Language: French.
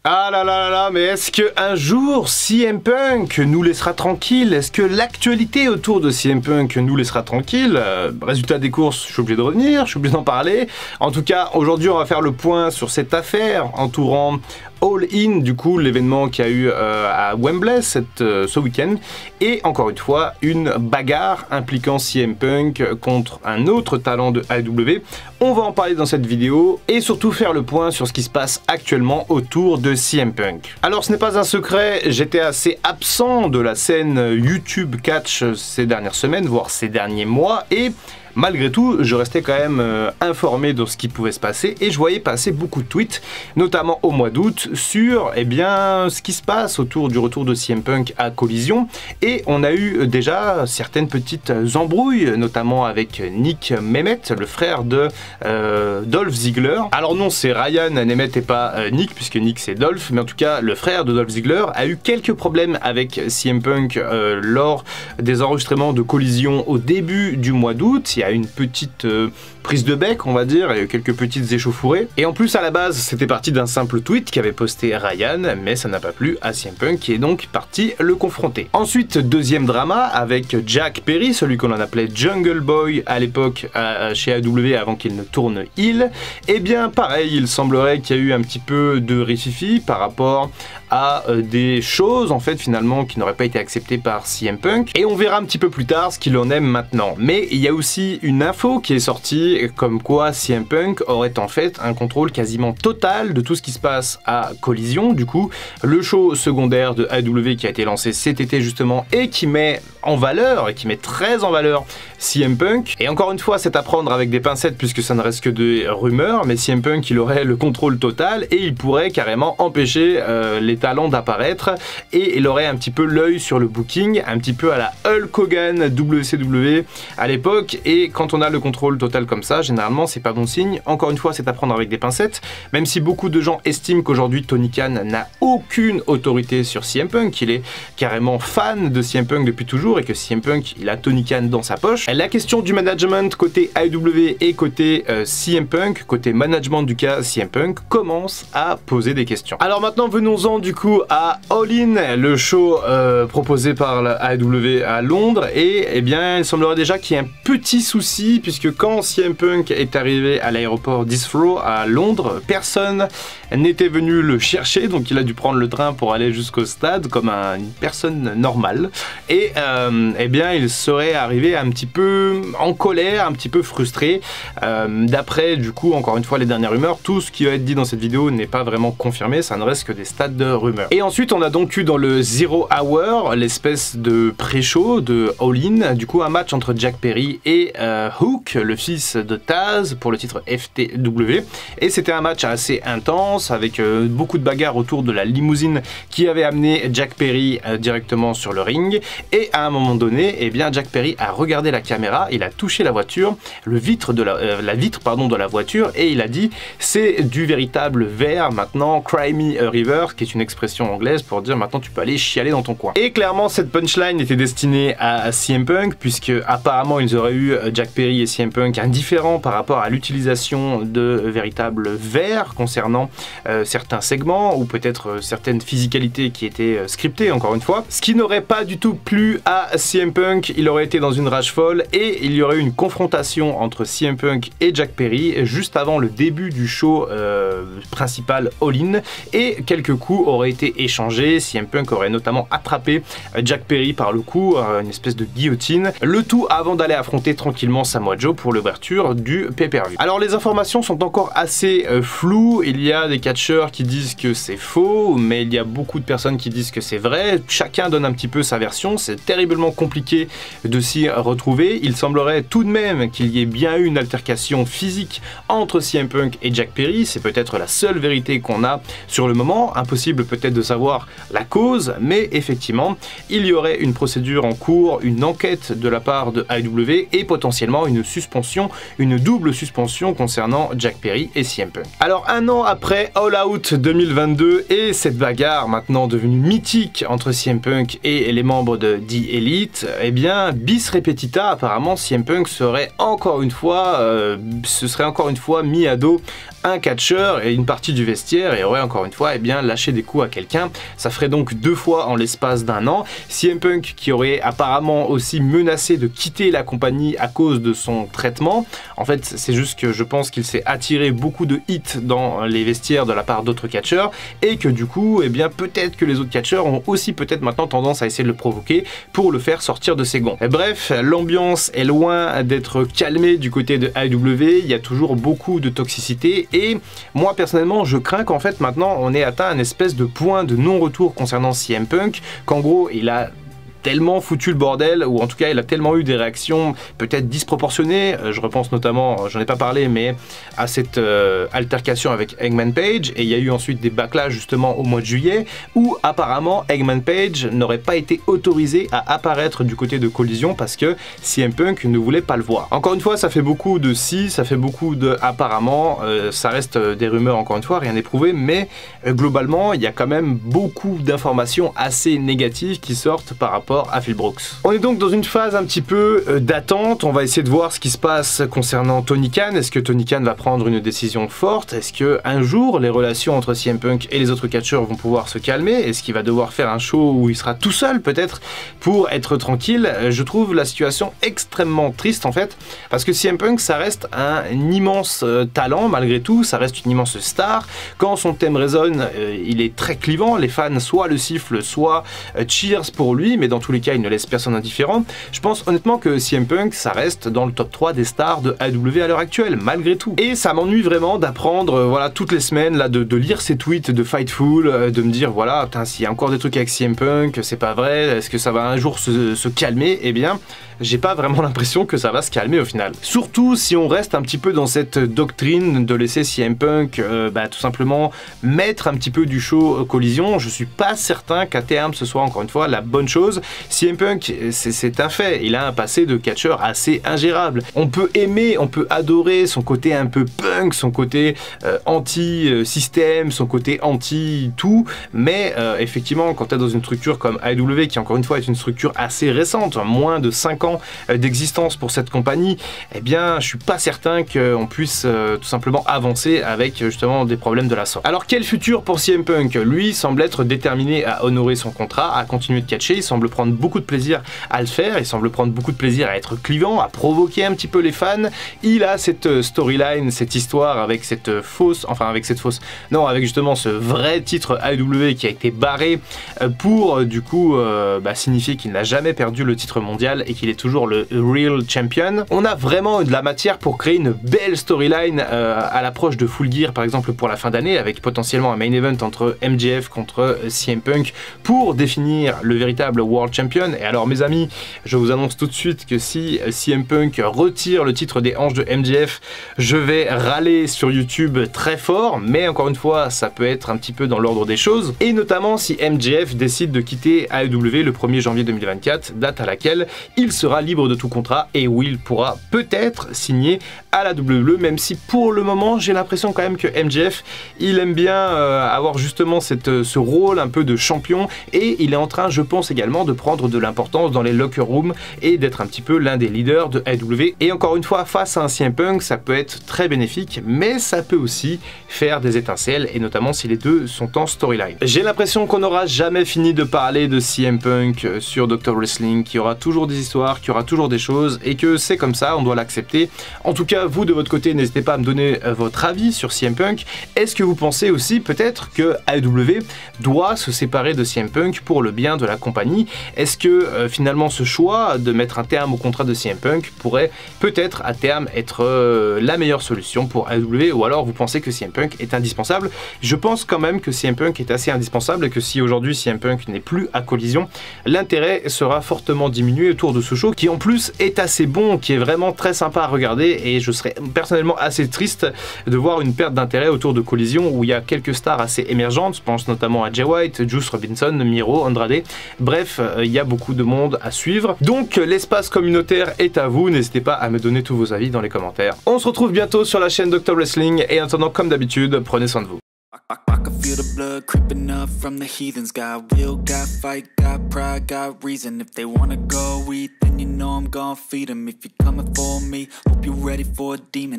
Ah là là là là, mais est-ce qu'un jour CM Punk nous laissera tranquille? Est-ce que l'actualité autour de CM Punk nous laissera tranquille? Résultat des courses, je suis obligé de revenir, je suis obligé d'en parler. En tout cas, aujourd'hui, on va faire le point sur cette affaire entourant All In, du coup, l'événement qu'il y a eu à Wembley ce week-end. Et encore une fois, une bagarre impliquant CM Punk contre un autre talent de AEW. On va en parler dans cette vidéo et surtout faire le point sur ce qui se passe actuellement autour de CM Punk. Alors, ce n'est pas un secret, j'étais assez absent de la scène YouTube Catch ces dernières semaines, voire ces derniers mois, et malgré tout, je restais quand même informé de ce qui pouvait se passer et je voyais passer beaucoup de tweets, notamment au mois d'août, sur ce qui se passe autour du retour de CM Punk à Collision. Et on a eu déjà certaines petites embrouilles, notamment avec Nick Nemeth, le frère de Dolph Ziggler. Alors non, c'est Ryan Nemeth et pas Nick, puisque Nick c'est Dolph, mais en tout cas, le frère de Dolph Ziggler a eu quelques problèmes avec CM Punk lors des enregistrements de Collision au début du mois d'août. Il y a une petite prise de bec, on va dire, et quelques petites échauffourées. Et en plus, à la base, c'était parti d'un simple tweet qu'avait posté Ryan, mais ça n'a pas plu à CM Punk, qui est donc parti le confronter. Ensuite, deuxième drama avec Jack Perry, celui qu'on en appelait Jungle Boy à l'époque chez AEW avant qu'il ne tourne heel. Et bien, pareil, il semblerait qu'il y a eu un petit peu de rififi par rapport à des choses, en fait, finalement, qui n'auraient pas été acceptées par CM Punk. Et on verra un petit peu plus tard ce qu'il en est maintenant. Mais il y a aussi une info qui est sortie, comme quoi CM Punk aurait en fait un contrôle quasiment total de tout ce qui se passe à Collision. Du coup, le show secondaire de AEW qui a été lancé cet été justement et qui met en valeur, et qui met très en valeur CM Punk. Et encore une fois, c'est à prendre avec des pincettes puisque ça ne reste que des rumeurs, mais CM Punk, il aurait le contrôle total et il pourrait carrément empêcher les talents d'apparaître, et il aurait un petit peu l'œil sur le booking, un petit peu à la Hulk Hogan WCW à l'époque. Et quand on a le contrôle total comme ça, généralement c'est pas bon signe. Encore une fois, c'est à prendre avec des pincettes, même si beaucoup de gens estiment qu'aujourd'hui Tony Khan n'a aucune autorité sur CM Punk, il est carrément fan de CM Punk depuis toujours et que CM Punk, il a Tony Khan dans sa poche. La question du management côté AEW et côté CM Punk, côté management du cas CM Punk, commence à poser des questions. Alors maintenant, venons-en du coup à All In, le show proposé par la AEW à Londres, et eh bien il semblerait déjà qu'il y ait un petit souci, puisque quand CM Punk est arrivé à l'aéroport d'Heathrow à Londres, personne n'était venu le chercher, donc il a dû prendre le train pour aller jusqu'au stade comme une personne normale. Et eh bien il serait arrivé un petit peu en colère, un petit peu frustré. D'après du coup encore une fois les dernières rumeurs, tout ce qui va être dit dans cette vidéo n'est pas vraiment confirmé, ça ne reste que des stades de rumeurs. Et ensuite on a donc eu dans le Zero Hour, l'espèce de pré-show de All In, du coup un match entre Jack Perry et Hook, le fils de Taz, pour le titre FTW. Et c'était un match assez intense avec beaucoup de bagarres autour de la limousine qui avait amené Jack Perry directement sur le ring. Et à un moment donné, eh bien Jack Perry a regardé la caméra, il a touché la voiture, la vitre de la voiture, et il a dit c'est du véritable verre maintenant, cry me a river, qui est une expression anglaise pour dire maintenant tu peux aller chialer dans ton coin. Et clairement cette punchline était destinée à CM Punk, puisque apparemment ils auraient eu Jack Perry et CM Punk indifférents par rapport à l'utilisation de véritables verres concernant certains segments ou peut-être certaines physicalités qui étaient scriptées encore une fois. Ce qui n'aurait pas du tout plu à CM Punk, il aurait été dans une rage folle et il y aurait eu une confrontation entre CM Punk et Jack Perry juste avant le début du show principal All In, et quelques coups auraient été échangés. CM Punk aurait notamment attrapé Jack Perry par le cou, une espèce de guillotine, le tout avant d'aller affronter tranquillement Samoa Joe pour l'ouverture du pay-per-view. Alors les informations sont encore assez floues, il y a des catcheurs qui disent que c'est faux, mais il y a beaucoup de personnes qui disent que c'est vrai, chacun donne un petit peu sa version, c'est terriblement compliqué de s'y retrouver. Il semblerait tout de même qu'il y ait bien eu une altercation physique entre CM Punk et Jack Perry, c'est peut-être la seule vérité qu'on a sur le moment, impossible peut-être de savoir la cause, mais effectivement il y aurait une procédure en cours, une enquête de la part de AEW et potentiellement une suspension, une double suspension concernant Jack Perry et CM Punk. Alors un an après All Out 2022 et cette bagarre maintenant devenue mythique entre CM Punk et les membres de The Elite, eh bien bis repetita, apparemment CM Punk serait encore une fois, se serait encore une fois mis à dos un catcheur et une partie du vestiaire et aurait encore une fois lâché des coups à quelqu'un. Ça ferait donc 2 fois en l'espace d'1 an. CM Punk qui aurait apparemment aussi menacé de quitter la compagnie à cause de son traitement. En fait, c'est juste que je pense qu'il s'est attiré beaucoup de hits dans les vestiaires de la part d'autres catcheurs et que du coup, peut-être que les autres catcheurs ont aussi peut-être maintenant tendance à essayer de le provoquer pour le faire sortir de ses gonds. Et bref, l'ambiance est loin d'être calmée du côté de AEW, il y a toujours beaucoup de toxicité et moi personnellement, je crains qu'en fait maintenant on ait atteint un espèce de point de non-retour concernant CM Punk, qu'en gros il a tellement foutu le bordel, ou en tout cas il a tellement eu des réactions peut-être disproportionnées, je repense notamment, j'en ai pas parlé, mais à cette altercation avec Hangman Page, et il y a eu ensuite des backlash justement au mois de juillet, où apparemment Hangman Page n'aurait pas été autorisé à apparaître du côté de Collision parce que CM Punk ne voulait pas le voir. Encore une fois, ça fait beaucoup de si, ça fait beaucoup de apparemment, ça reste des rumeurs encore une fois, rien n'est prouvé, mais globalement il y a quand même beaucoup d'informations assez négatives qui sortent par rapport à Phil Brooks. On est donc dans une phase un petit peu d'attente, on va essayer de voir ce qui se passe concernant Tony Khan. Est-ce que Tony Khan va prendre une décision forte? Est-ce que un jour les relations entre CM Punk et les autres catcheurs vont pouvoir se calmer? Est-ce qu'il va devoir faire un show où il sera tout seul peut-être pour être tranquille? Je trouve la situation extrêmement triste en fait, parce que CM Punk ça reste un immense talent malgré tout, ça reste une immense star. Quand son thème résonne, il est très clivant, les fans soit le sifflent, soit cheers pour lui, mais dans tous les cas, il ne laisse personne indifférent. Je pense honnêtement que CM Punk, ça reste dans le top 3 des stars de AEW à l'heure actuelle, malgré tout. Et ça m'ennuie vraiment d'apprendre, voilà, toutes les semaines, là, de lire ces tweets de Fightful, de me dire, voilà, putain, s'il y a encore des trucs avec CM Punk, c'est pas vrai, est-ce que ça va un jour se calmer? Eh bien, j'ai pas vraiment l'impression que ça va se calmer au final. Surtout si on reste un petit peu dans cette doctrine de laisser CM Punk tout simplement mettre un petit peu du show Collision. Je suis pas certain qu'à terme ce soit encore une fois la bonne chose. CM Punk, c'est un fait, il a un passé de catcheur assez ingérable. On peut aimer, on peut adorer son côté un peu punk, son côté anti-système, son côté anti-tout, mais effectivement quand tu es dans une structure comme AEW qui encore une fois est une structure assez récente, moins de 5 ans d'existence pour cette compagnie, eh bien je suis pas certain qu'on puisse tout simplement avancer avec justement des problèmes de la sorte. Alors quel futur pour CM Punk? Lui semble être déterminé à honorer son contrat, à continuer de catcher, il semble prendre beaucoup de plaisir à le faire, il semble prendre beaucoup de plaisir à être clivant, à provoquer un petit peu les fans. Il a cette storyline, cette histoire avec avec justement ce vrai titre AEW qui a été barré pour du coup signifier qu'il n'a jamais perdu le titre mondial et qu'il est toujours le real champion. On a vraiment de la matière pour créer une belle storyline à l'approche de Full Gear par exemple pour la fin d'année, avec potentiellement un main event entre MJF contre CM Punk pour définir le véritable World Champion. Et alors mes amis, je vous annonce tout de suite que si CM Punk retire le titre des hanches de MJF, je vais râler sur YouTube très fort, mais encore une fois ça peut être un petit peu dans l'ordre des choses, et notamment si MJF décide de quitter AEW le 1er janvier 2024, date à laquelle il sera libre de tout contrat et où il pourra peut-être signer à la WWE, même si pour le moment j'ai l'impression quand même que MJF il aime bien avoir justement ce rôle un peu de champion, et il est en train, je pense également, de prendre de l'importance dans les locker rooms et d'être un petit peu l'un des leaders de AEW. Et encore une fois, face à un CM Punk, ça peut être très bénéfique, mais ça peut aussi faire des étincelles, et notamment si les deux sont en storyline. J'ai l'impression qu'on n'aura jamais fini de parler de CM Punk sur Dr Wrestling, qu'il y aura toujours des histoires, qu'il y aura toujours des choses, et que c'est comme ça, on doit l'accepter. En tout cas, vous de votre côté, n'hésitez pas à me donner votre avis sur CM Punk. Est-ce que vous pensez aussi peut-être que AEW doit se séparer de CM Punk pour le bien de la compagnie? Est-ce que finalement ce choix de mettre un terme au contrat de CM Punk pourrait peut-être à terme être la meilleure solution pour AEW, ou alors vous pensez que CM Punk est indispensable? Je pense quand même que CM Punk est assez indispensable et que si aujourd'hui CM Punk n'est plus à Collision, l'intérêt sera fortement diminué autour de ce show qui en plus est assez bon, qui est vraiment très sympa à regarder, et je serais personnellement assez triste de voir une perte d'intérêt autour de Collision où il y a quelques stars assez émergentes, je pense notamment à Jay White, Juice Robinson, Miro, Andrade, bref, il y a beaucoup de monde à suivre. Donc l'espace communautaire est à vous, n'hésitez pas à me donner tous vos avis dans les commentaires. On se retrouve bientôt sur la chaîne Dr Wrestling, et en attendant, comme d'habitude, prenez soin de vous. I can feel the blood creeping up from the heathens. Got will, got fight, got pride, got reason. If they wanna go eat, then you know I'm gon' feed them. If you're coming for me, hope you're ready for a demon.